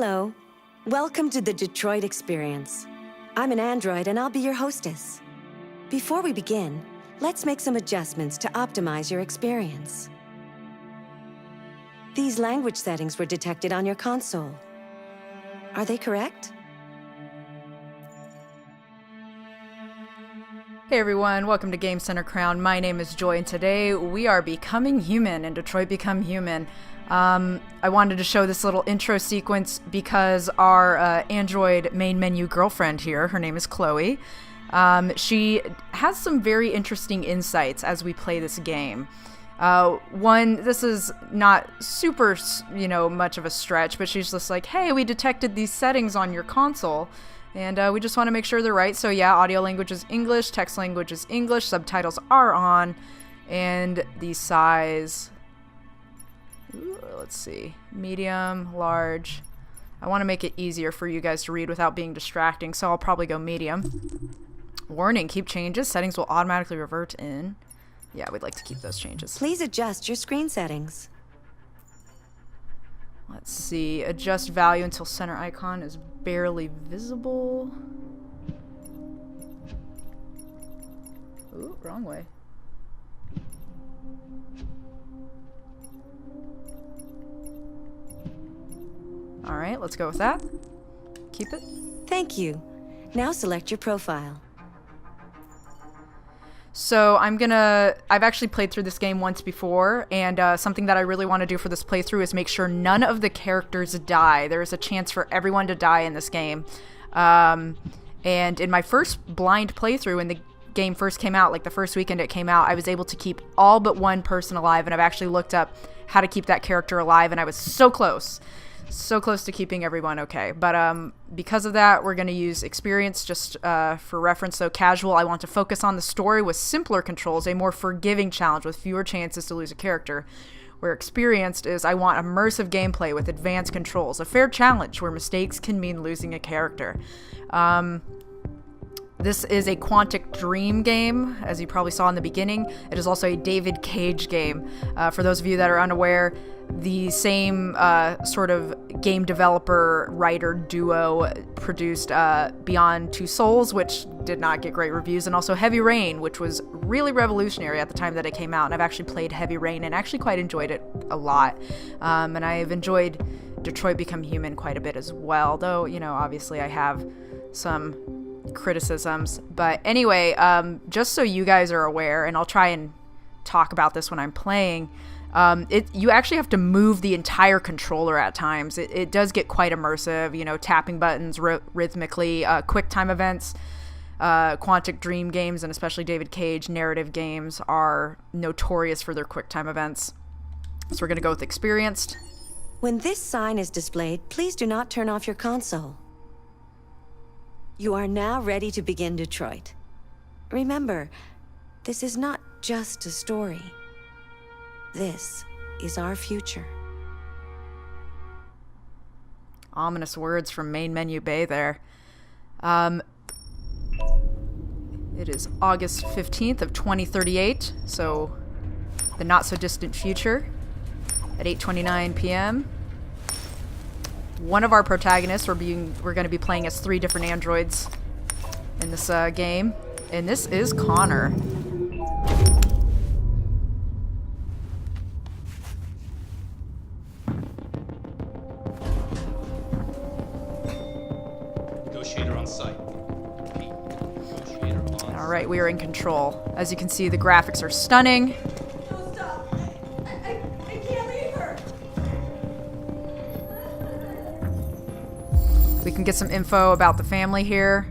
Hello. Welcome to the Detroit Experience. I'm an android and I'll be your hostess. Before we begin, let's make some adjustments to optimize your experience. These language settings were detected on your console. Are they correct? Hey everyone, welcome to Game Center Crown. My name is Joy and today we are becoming human in Detroit Become Human. I wanted to show this little intro sequence because our Android main menu girlfriend here, her name is Chloe, she has some very interesting insights as we play this game. One, this is not super, much of a stretch, but she's just like, hey, we detected these settings on your console. And we just want to make sure they're right. So yeah, audio language is English, text language is English, subtitles are on, and the size, let's see, medium, large. I want to make it easier for you guys to read without being distracting, so I'll probably go medium. Warning, keep changes. Settings will automatically revert in. Yeah, we'd like to keep those changes. Please adjust your screen settings. Let's see, adjust value until center icon is barely visible. Ooh, wrong way. All right, let's go with that. Keep it. Thank you. Now select your profile. So I've actually played through this game once before, and something that I really want to do for this playthrough is make sure none of the characters die. There is a chance for everyone to die in this game. And in my first blind playthrough, when the game first came out, like the first weekend it came out, I was able to keep all but one person alive, and I've actually looked up how to keep that character alive, and I was so close. So close to keeping everyone okay. But because of that, we're going to use experience just for reference. So casual, I want to focus on the story with simpler controls, a more forgiving challenge with fewer chances to lose a character. Where experienced is I want immersive gameplay with advanced controls, a fair challenge where mistakes can mean losing a character. This is a Quantic Dream game, as you probably saw in the beginning. It is also a David Cage game. For those of you that are unaware, the same sort of game developer writer duo produced Beyond Two Souls, which did not get great reviews, and also Heavy Rain, which was really revolutionary at the time that it came out. And I've actually played Heavy Rain and actually quite enjoyed it a lot. And I've enjoyed Detroit Become Human quite a bit as well, though, obviously I have some criticisms. But anyway, just so you guys are aware, and I'll try and talk about this when I'm playing, you actually have to move the entire controller at times. It does get quite immersive, tapping buttons rhythmically, quick time events. Quantic Dream games, and especially David Cage narrative games, are notorious for their quick time events. So we're going to go with experienced. When this sign is displayed, please do not turn off your console. You are now ready to begin Detroit. Remember, this is not just a story. This is our future. Ominous words from main menu Bay there. It is August 15th of 2038, so the not so distant future at 8:29 p.m. One of our protagonists, we're going to be playing as 3 different androids in this game, and this is Connor. Negotiator on site. Negotiator on site. All right, we are in control. As you can see, the graphics are stunning. Don't stop. I can't leave her. We can get some info about the family here.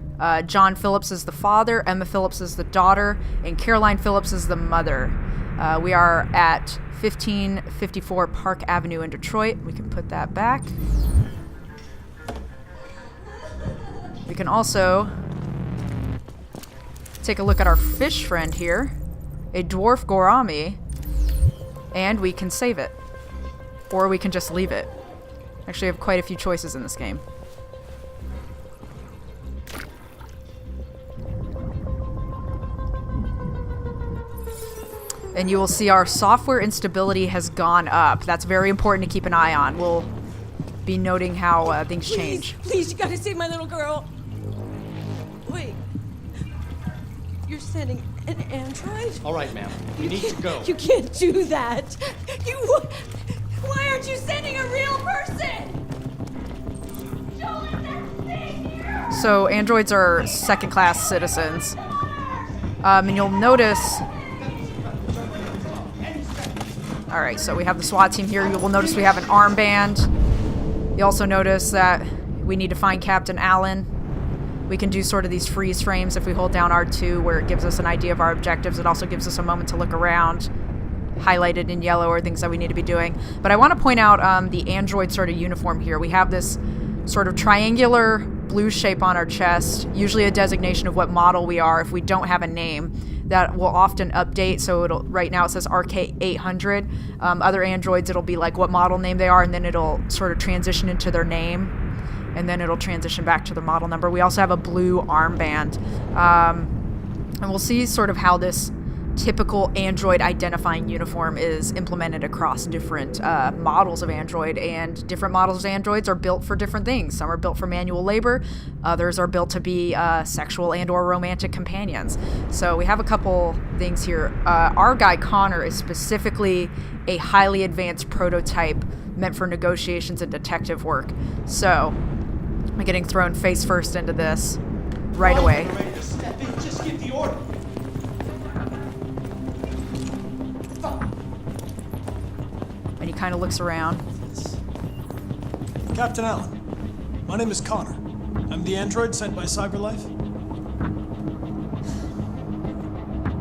John Phillips is the father, Emma Phillips is the daughter, and Caroline Phillips is the mother. We are at 1554 Park Avenue in Detroit. We can put that back. We can also take a look at our fish friend here, a dwarf gourami, and we can save it. Or we can just leave it. Actually, I have quite a few choices in this game. And you will see our software instability has gone up. That's very important to keep an eye on. We'll be noting how things Please, change. please, you gotta save my little girl. Wait. You're sending an android? All right, ma'am. We need to go. You can't do that. Why aren't you sending a real person? Joel, that's thing here. So androids are second-class citizens. And you'll notice... Alright, so we have the SWAT team here. You will notice we have an armband. You also notice that we need to find Captain Allen. We can do sort of these freeze frames if we hold down R2, where it gives us an idea of our objectives. It also gives us a moment to look around. Highlighted in yellow are things that we need to be doing. But I want to point out the android sort of uniform here. We have this sort of triangular blue shape on our chest, usually a designation of what model we are if we don't have a name. That will often update, so right now it says RK800. Other androids, it'll be like what model name they are, and then it'll sort of transition into their name, and then it'll transition back to the model number. We also have a blue armband, and we'll see sort of how this typical android identifying uniform is implemented across different models of android, and different models of androids are built for different things. Some are built for manual labor, others are built to be sexual and or romantic companions. So we have a couple things here. Our guy Connor is specifically a highly advanced prototype meant for negotiations and detective work. So I'm getting thrown face first into this right away. Ready to step in. Just give the order. And he kind of looks around. Captain Allen, my name is Connor. I'm the android sent by CyberLife.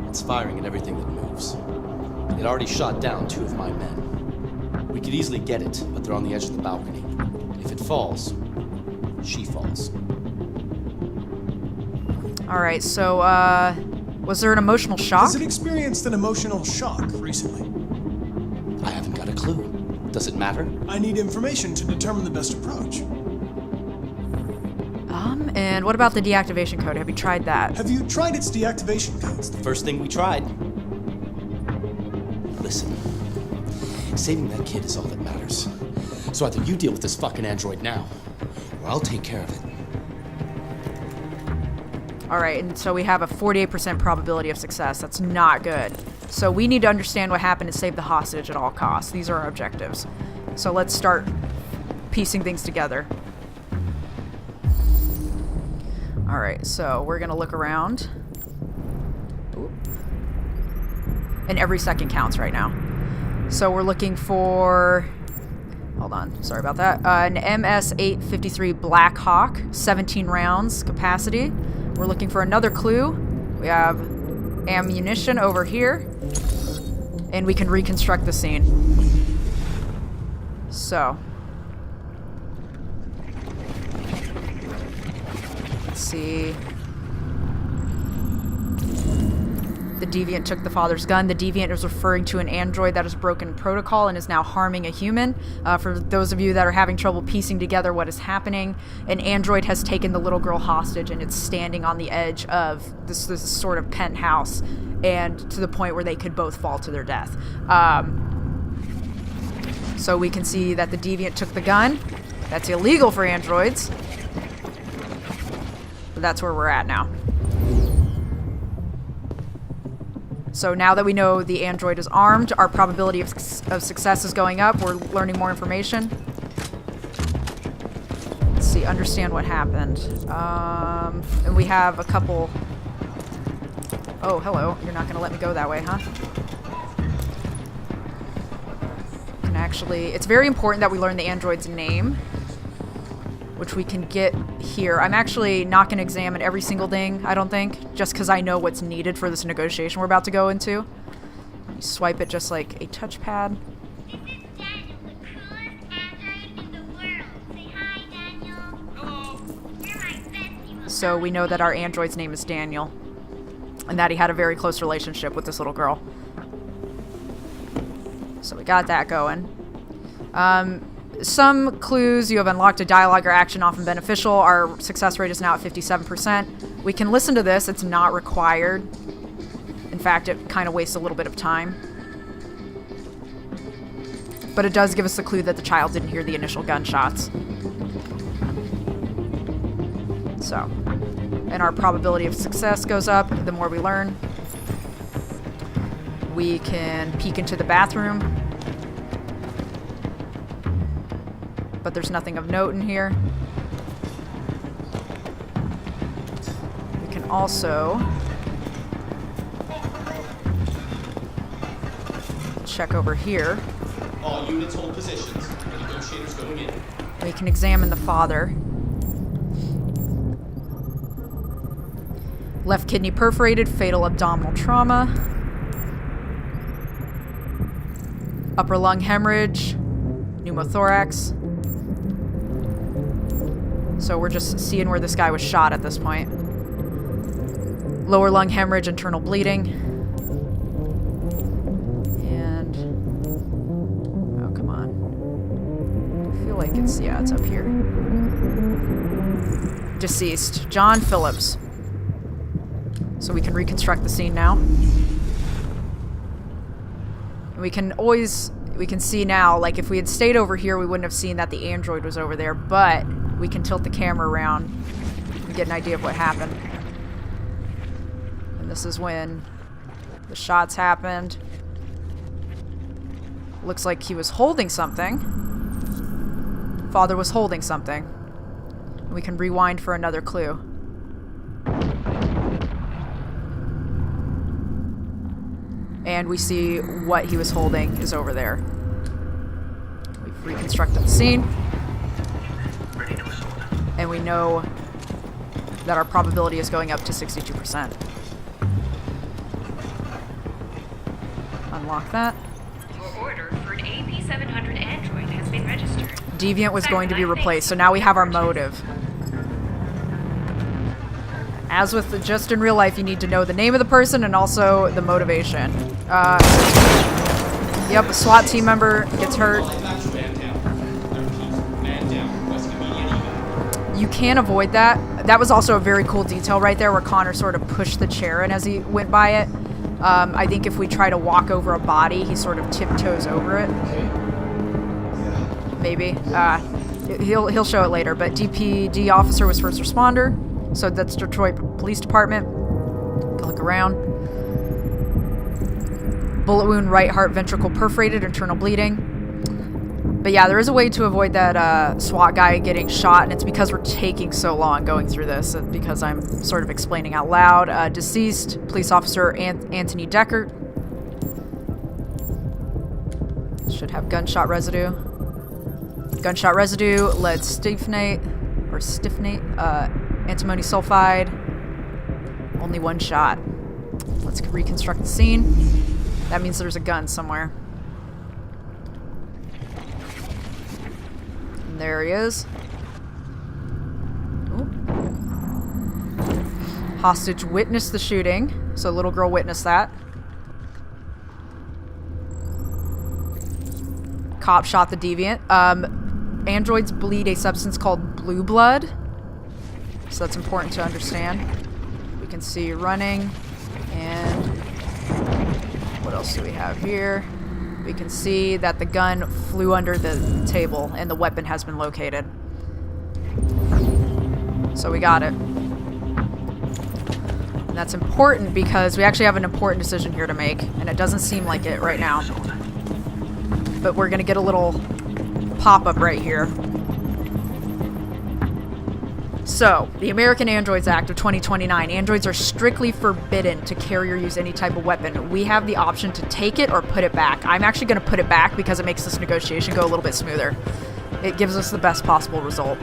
It's firing at everything that moves. It already shot down 2 of my men. We could easily get it, but they're on the edge of the balcony. If it falls, she falls. Alright, so, was there an emotional shock? Has it experienced an emotional shock recently? I haven't got a clue. Does it matter? I need information to determine the best approach. And what about the deactivation code? Have you tried that? Have you tried its deactivation codes? First thing we tried. Listen, saving that kid is all that matters. So either you deal with this fucking android now, or I'll take care of it. Alright, and so we have a 48% probability of success. That's not good. So we need to understand what happened and save the hostage at all costs. These are our objectives. So let's start piecing things together. Alright, so we're gonna look around. Ooh. And every second counts right now. So we're looking for... Hold on, sorry about that. An MS-853 Black Hawk, 17 rounds capacity. We're looking for another clue. We have ammunition over here. And we can reconstruct the scene. So. Let's see. The Deviant took the father's gun. The Deviant is referring to an android that has broken protocol and is now harming a human. For those of you that are having trouble piecing together what is happening, an android has taken the little girl hostage and it's standing on the edge of this sort of penthouse, and to the point where they could both fall to their death. So we can see that the Deviant took the gun. That's illegal for androids. But that's where we're at now. So now that we know the android is armed, our probability of success is going up. We're learning more information. Let's see, understand what happened. And we have a couple... Oh, hello. You're not going to let me go that way, huh? And actually, it's very important that we learn the android's name, which we can get here. I'm actually not going to examine every single thing, I don't think, just because I know what's needed for this negotiation we're about to go into. You swipe it just like a touchpad. This is Daniel, the coolest android in the world. Say hi, Daniel. Hello. You're my bestie. So we know that our android's name is Daniel, and that he had a very close relationship with this little girl. So we got that going. Some clues you have unlocked a dialogue or action often beneficial. Our success rate is now at 57%. We can listen to this. It's not required. In fact, it kind of wastes a little bit of time. but it does give us the clue that the child didn't hear the initial gunshots. So, and our probability of success goes up the more we learn. We can peek into the bathroom, but there's nothing of note in here. We can also check over here. All units hold positions. The negotiators going in. We can examine the father. Left kidney perforated, fatal abdominal trauma. Upper lung hemorrhage, pneumothorax. So we're just seeing where this guy was shot at this point. Lower lung hemorrhage, internal bleeding. And... oh, come on. I feel like it's... yeah, it's up here. Deceased. John Phillips. So we can reconstruct the scene now. And we can see now, like if we had stayed over here, we wouldn't have seen that the android was over there, but we can tilt the camera around and get an idea of what happened. And this is when the shots happened. Looks like he was holding something. Father was holding something. We can rewind for another clue. And we see what he was holding is over there. We've reconstructed the scene. And we know that our probability is going up to 62%. Unlock that. Your order for an AP700 android has been registered. Deviant was going to be replaced, so now we have our motive. As with just in real life, you need to know the name of the person and also the motivation. Yep, a SWAT team member gets hurt. Man down. I repeat, man down. West immediate evac. You can avoid that. That was also a very cool detail right there where Connor sort of pushed the chair in as he went by it. I think if we try to walk over a body, he sort of tiptoes over it. Maybe. He'll show it later, but DPD officer was first responder. So that's Detroit Police Department. Look around. Bullet wound, right heart ventricle perforated, internal bleeding. But yeah, there is a way to avoid that SWAT guy getting shot, and it's because we're taking so long going through this, and because I'm sort of explaining out loud. Deceased police officer Anthony Deckert. Should have gunshot residue. Gunshot residue, lead stiffnate, antimony sulfide. Only one shot. Let's reconstruct the scene. That means there's a gun somewhere. And there he is. Ooh. Hostage witnessed the shooting. So little girl witnessed that. Cop shot the deviant. Androids bleed a substance called blue blood. So that's important to understand. We can see running. And what else do we have here? We can see that the gun flew under the table and the weapon has been located. So we got it. And that's important because we actually have an important decision here to make, and it doesn't seem like it right now. But we're gonna get a little pop-up right here. So, the American Androids Act of 2029. Androids are strictly forbidden to carry or use any type of weapon. We have the option to take it or put it back. I'm actually going to put it back because it makes this negotiation go a little bit smoother. It gives us the best possible result.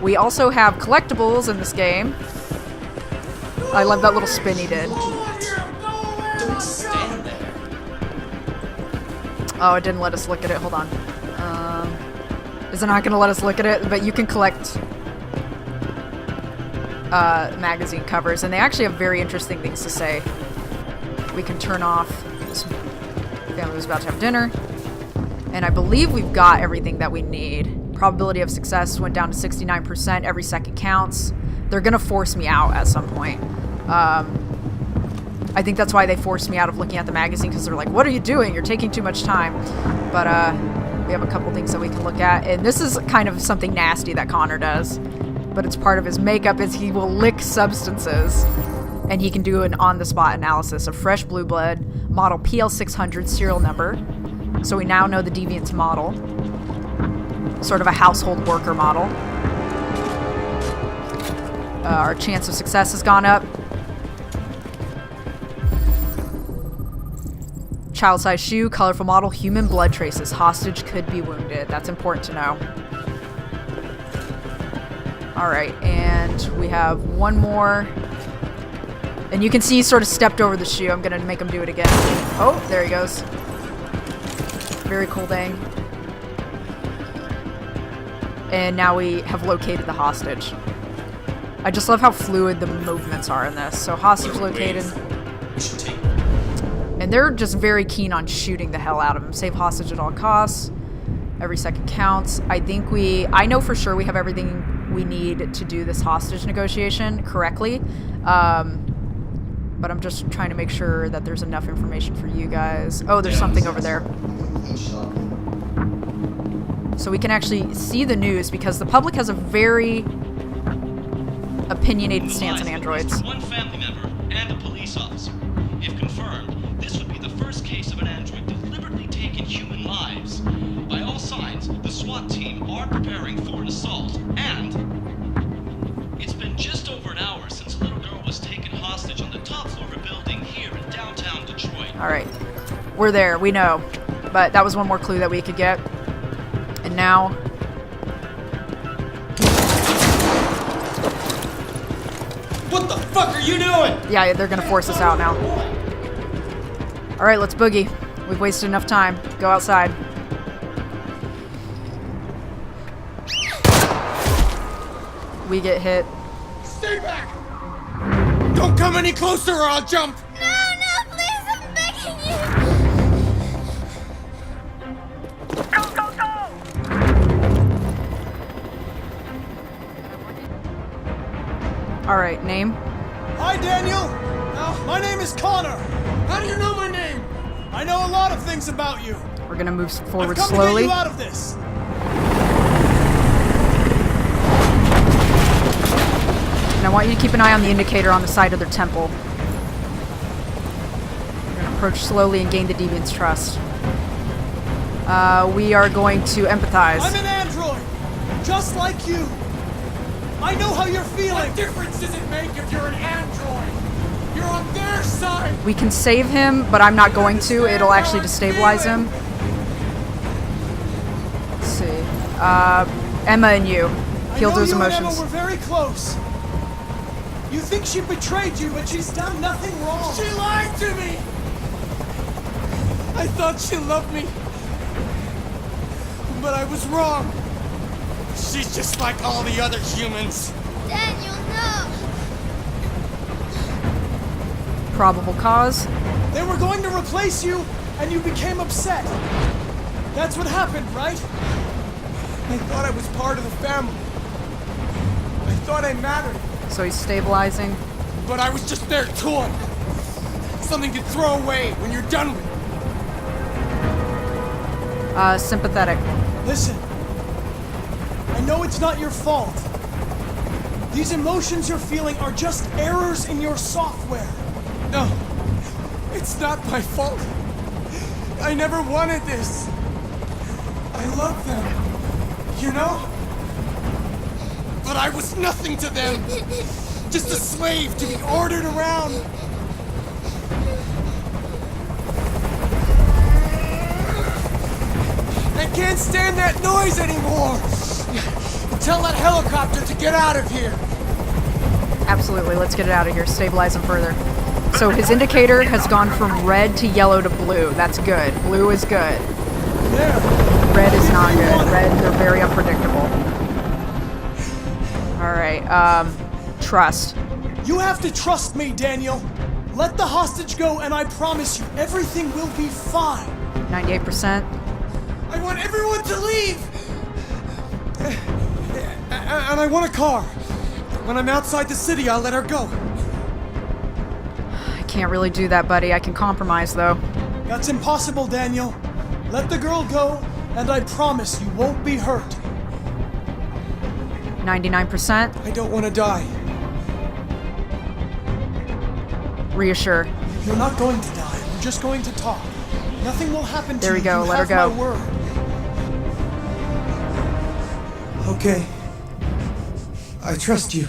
We also have collectibles in this game. I love that little spin he did. Don't stand there. Oh, it didn't let us look at it. Hold on. Is it not going to let us look at it? But you can collect magazine covers, and they actually have very interesting things to say. We can turn off. This family was about to have dinner. And I believe we've got everything that we need. Probability of success went down to 69%. Every second counts. They're going to force me out at some point. I I think that's why they forced me out of looking at the magazine, because they're like, what are you doing? You're taking too much time. But we have a couple things that we can look at. And this is kind of something nasty that Connor does. But it's part of his makeup is he will lick substances. And he can do an on-the-spot analysis of fresh blue blood, model PL600 serial number. So we now know the Deviant's model. Sort of a household worker model. Our chance of success has gone up. Child-sized shoe, colorful model, human blood traces. Hostage could be wounded. That's important to know. Alright, and we have one more. And you can see he sort of stepped over the shoe. I'm gonna make him do it again. Oh, there he goes. Very cool thing. And now we have located the hostage. I just love how fluid the movements are in this. So hostage located. We should take. And they're just very keen on shooting the hell out of him. Save hostage at all costs. Every second counts. I know for sure we have everything we need to do this hostage negotiation correctly. But I'm just trying to make sure that there's enough information for you guys. Oh, there's something over there. So we can actually see the news because the public has a very opinionated stance on androids. One family member and a police officer. If confirmed, this would be the first case of an android deliberately taking human lives. By all signs, the SWAT team are preparing for an assault, and it's been just over an hour since a little girl was taken hostage on the top floor of a building here in downtown Detroit. Alright. We're there, we know. But that was one more clue that we could get. And now... What the fuck are you doing? Yeah, they're gonna force us out now. Alright, let's boogie. We've wasted enough time. Go outside. We get hit. Stay back! Don't come any closer or I'll jump! No, no, please, I'm begging you! Alright, name? Hi, Daniel. My name is Connor. How do you know my name? I know a lot of things about you. We're gonna move forward I've come slowly. to get you out of this. And I want you to keep an eye on the indicator on the side of their temple. We're gonna approach slowly and gain the Deviant's trust. We are going to empathize. I'm an android, just like you. I know how you're feeling. What difference does it make if you're an android? You're on their side! We can save him, but I'm not going to. It'll actually destabilize him. Let's see. Emma and you. Heal those I know you and emotions. Emma were very close. You think she betrayed you, but she's done nothing wrong. She lied to me! I thought she loved me. But I was wrong. She's just like all the other humans. Daniel, no! Probable cause. They were going to replace you, and you became upset. That's what happened, right? I thought I was part of the family. I thought I mattered. So he's stabilizing. But I was just their toy. Something to throw away when you're done with it. Sympathetic. Listen. I know it's not your fault. These emotions you're feeling are just errors in your software. No, it's not my fault. I never wanted this. I love them, you know? But I was nothing to them. Just a slave to be ordered around. I can't stand that noise anymore. Tell that helicopter to get out of here. Absolutely. Let's get it out of here. Stabilize him further. So his indicator has gone from red to yellow to blue. That's good. Blue is good. There. Red is not good. Red, they're very unpredictable. Alright, trust. You have to trust me, Daniel. Let the hostage go, and I promise you, everything will be fine. 98%. I want everyone to leave. And I want a car. When I'm outside the city, I'll let her go. can't really do that, buddy. I can compromise, though. That's impossible, Daniel. Let the girl go, and I promise you won't be hurt. 99%. I don't want to die. Reassure. You're not going to die. We're just going to talk. Nothing will happen to There we you. go. You Let her have go. my word. Okay. I trust you.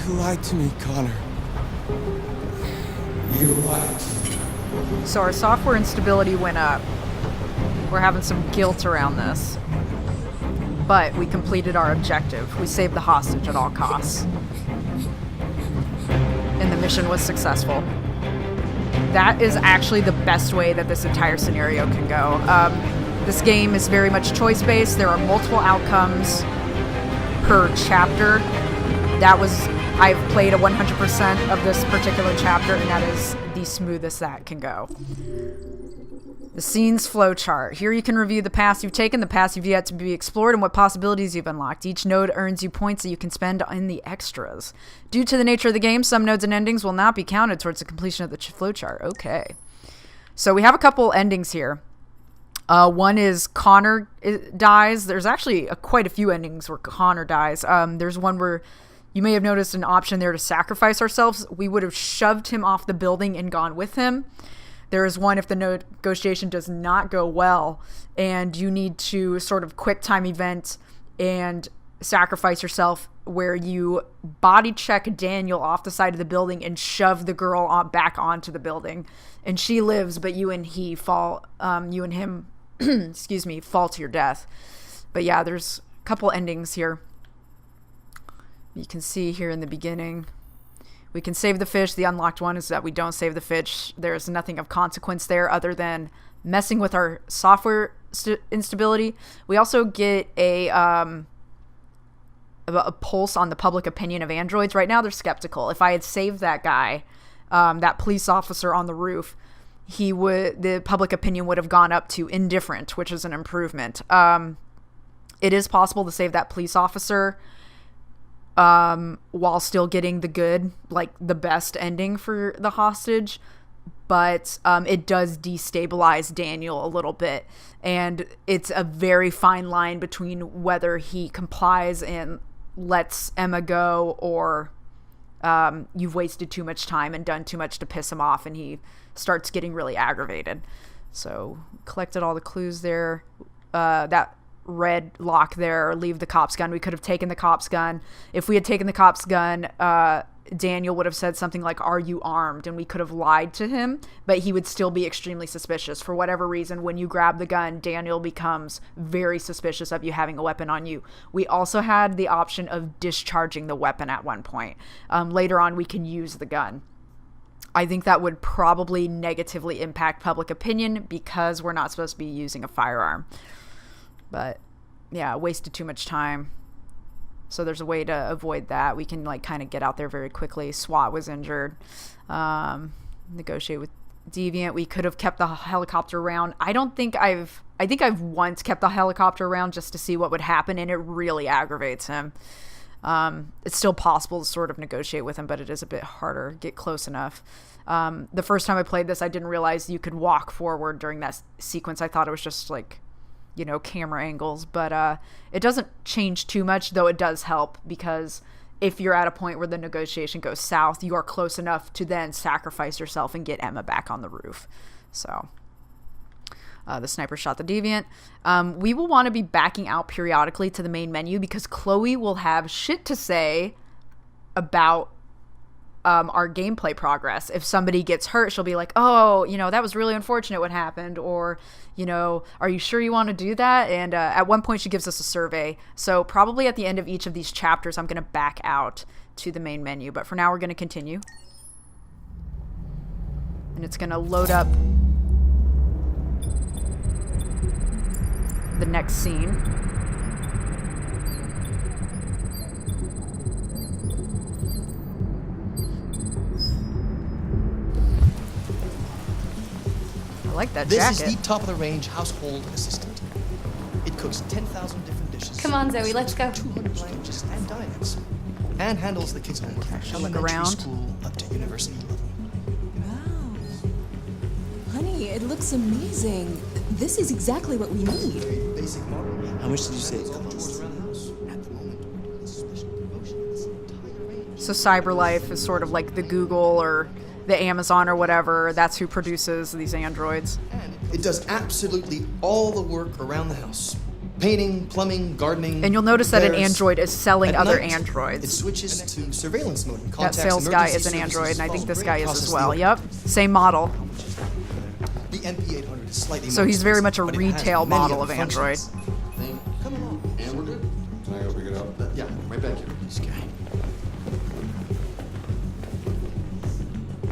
You lied to me, Connor. You lied to me. So our software instability went up. We're having some guilt around this. But we completed our objective. We saved the hostage at all costs. And the mission was successful. That is actually the best way that this entire scenario can go. This game is very much choice-based. There are multiple outcomes per chapter. I've played a 100% of this particular chapter, and that is the smoothest that can go. The scenes flowchart. Here you can review the paths you've taken, the paths you've yet to be explored, and what possibilities you've unlocked. Each node earns you points that you can spend in the extras. Due to the nature of the game, some nodes and endings will not be counted towards the completion of the flowchart. Okay. So we have a couple endings here. One is Connor dies. There's actually quite a few endings where Connor dies. There's one where you may have noticed an option there to sacrifice ourselves. We would have shoved him off the building and gone with him. There is one if the negotiation does not go well and you need to sort of quick time event and sacrifice yourself, where you body check Daniel off the side of the building and shove the girl back onto the building. And she lives, but you and him excuse me, fall to your death. But yeah, there's a couple endings here. You can see here in the beginning, we can save the fish. The unlocked one is that we don't save the fish. There's nothing of consequence there other than messing with our software instability. We also get a pulse on the public opinion of androids. Right now, they're skeptical. If I had saved that guy, that police officer on the roof, the public opinion would have gone up to indifferent, which is an improvement. It is possible to save that police officer while still getting the good, like the best ending for the hostage, but it does destabilize Daniel a little bit, and it's a very fine line between whether he complies and lets Emma go, or you've wasted too much time and done too much to piss him off and he starts getting really aggravated. So collected all the clues there. That red lock there, or leave the cop's gun. We could have taken the cop's gun. If we had taken the cop's gun, Daniel would have said something like, "Are you armed?" And we could have lied to him, but he would still be extremely suspicious. For whatever reason, when you grab the gun, Daniel becomes very suspicious of you having a weapon on you. We also had the option of discharging the weapon at one point. Later on, we can use the gun. I think that would probably negatively impact public opinion because we're not supposed to be using a firearm. But yeah, wasted too much time. So there's a way to avoid that. We can like kind of get out there very quickly. SWAT was injured. Negotiate with Deviant. We could have kept the helicopter around. I think I've once kept the helicopter around just to see what would happen, and it really aggravates him. It's still possible to sort of negotiate with him, but it is a bit harder. Get close enough. The first time I played this, I didn't realize you could walk forward during that sequence. I thought it was just like, camera angles, but it doesn't change too much, though it does help, because if you're at a point where the negotiation goes south, you are close enough to then sacrifice yourself and get Emma back on the roof. So the sniper shot the Deviant. We will want to be backing out periodically to the main menu because Chloe will have shit to say about our gameplay progress. If somebody gets hurt, she'll be like, "Oh, that was really unfortunate what happened," or "Are you sure you want to do that?" And at one point she gives us a survey. So probably at the end of each of these chapters, I'm going to back out to the main menu. But for now, we're going to continue. And it's going to load up the next scene. I like that This jacket. is the top-of-the-range household assistant. It cooks 10,000 different dishes. Come on, Zoe, let's go. 200 languages and dialects. And handles the kids' homework. Should look Elementary around. school up to university level. Wow. Honey, it looks amazing. This is exactly what we need. Basic model. How much did you say it cost? Around the house. At the moment, we're doing a special promotion of this entire range. So CyberLife is sort of like the Google or the Amazon or whatever. That's who produces these androids. And it does absolutely all the work around the house. Painting, plumbing, gardening. And you'll notice that an repairs. android is selling At other night, It androids. switches to surveillance mode and That contacts sales guy emergency is an services android, and I think while this guy is process as the well. order. Yep, same model. The NP800 is slightly So more he's very much expensive, a but it has retail many model other of android. functions. Come along. And we're good. Can I go pick it up? Yeah, Right back here. this guy.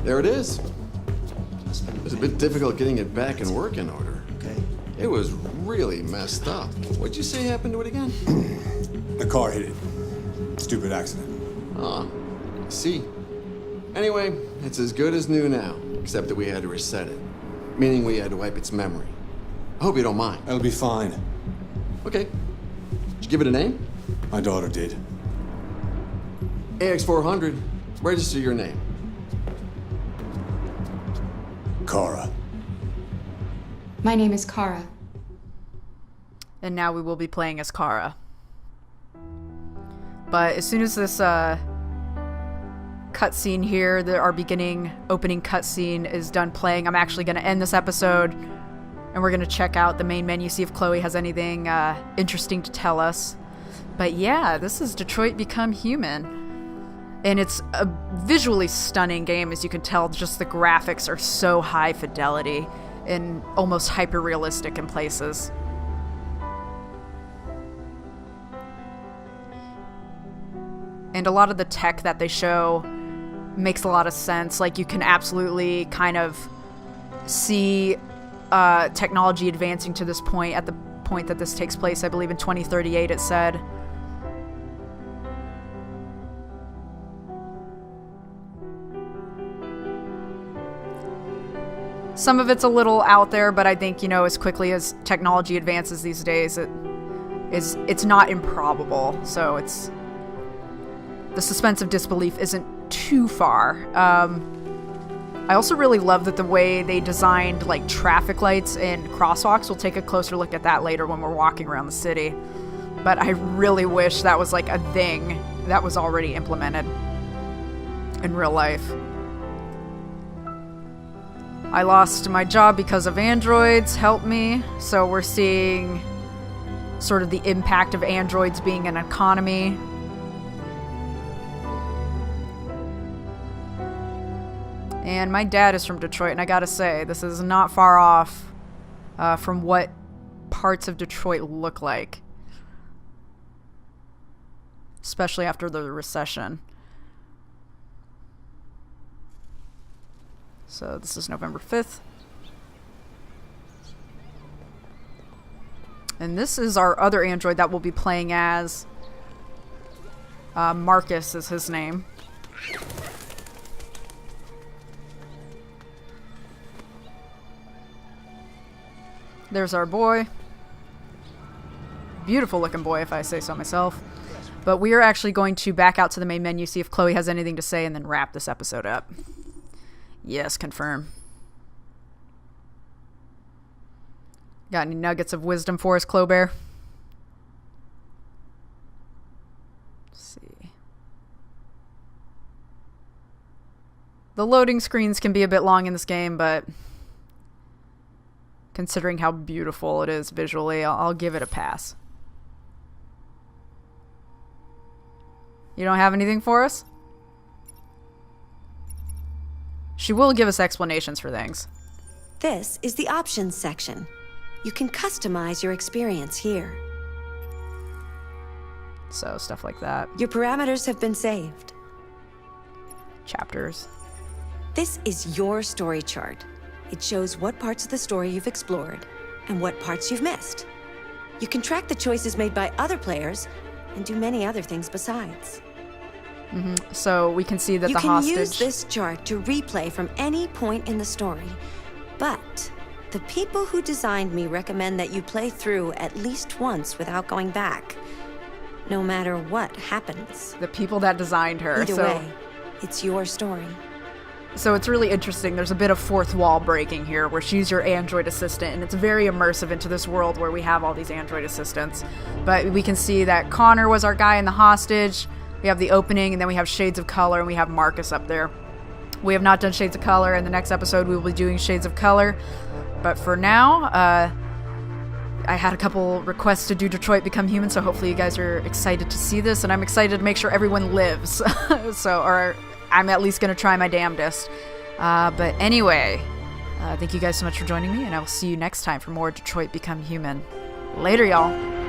There it is. It was a bit difficult getting it back in working order. Okay. It was really messed up. What'd you say happened to it again? The car hit it. Stupid accident. Ah, I see. Anyway, it's as good as new now, except that we had to reset it. Meaning we had to wipe its memory. I hope you don't mind. That'll be fine. Okay. Did you give it a name? My daughter did. AX400. Register your name. Kara. My name is Kara. And now we will be playing as Kara. But as soon as this cutscene here, our opening cutscene is done playing, I'm actually going to end this episode, and we're going to check out the main menu, see if Chloe has anything interesting to tell us. But yeah, this is Detroit Become Human. And it's a visually stunning game, as you can tell. Just the graphics are so high fidelity and almost hyper-realistic in places. And a lot of the tech that they show makes a lot of sense. Like, you can absolutely kind of see technology advancing to this point at the point that this takes place. I believe in 2038 it said. Some of it's a little out there, but I think, as quickly as technology advances these days, it's not improbable. So the suspense of disbelief isn't too far. I also really love that the way they designed like traffic lights and crosswalks. We'll take a closer look at that later when we're walking around the city. But I really wish that was like a thing that was already implemented in real life. I lost my job because of androids. Help me. So we're seeing sort of the impact of androids being an economy. And my dad is from Detroit, and I gotta say, this is not far off from what parts of Detroit look like. Especially after the recession. So this is November 5th. And this is our other android that we'll be playing as. Marcus is his name. There's our boy. Beautiful looking boy, if I say so myself. But we are actually going to back out to the main menu, see if Chloe has anything to say, and then wrap this episode up. Yes, confirm. Got any nuggets of wisdom for us, Clobear? Let's see. The loading screens can be a bit long in this game, but considering how beautiful it is visually, I'll give it a pass. You don't have anything for us? She will give us explanations for things. This is the options section. You can customize your experience here. So, stuff like that. Your parameters have been saved. Chapters. This is your story chart. It shows what parts of the story you've explored and what parts you've missed. You can track the choices made by other players and do many other things besides. So we can see that You the can hostage... use this chart to replay from any point in the story, but the people who designed me recommend that you play through at least once without going back, no matter what happens. The people that designed her. Either way, it's your story. So it's really interesting. There's a bit of fourth wall breaking here where she's your android assistant, and it's very immersive into this world where we have all these android assistants. But we can see that Connor was our guy in the hostage. We have the opening, and then we have Shades of Color, and we have Marcus up there. We have not done Shades of Color. In the next episode, we will be doing Shades of Color. But for now, I had a couple requests to do Detroit Become Human, so hopefully you guys are excited to see this, and I'm excited to make sure everyone lives. Or I'm at least going to try my damnedest. But anyway, thank you guys so much for joining me, and I will see you next time for more Detroit Become Human. Later, y'all.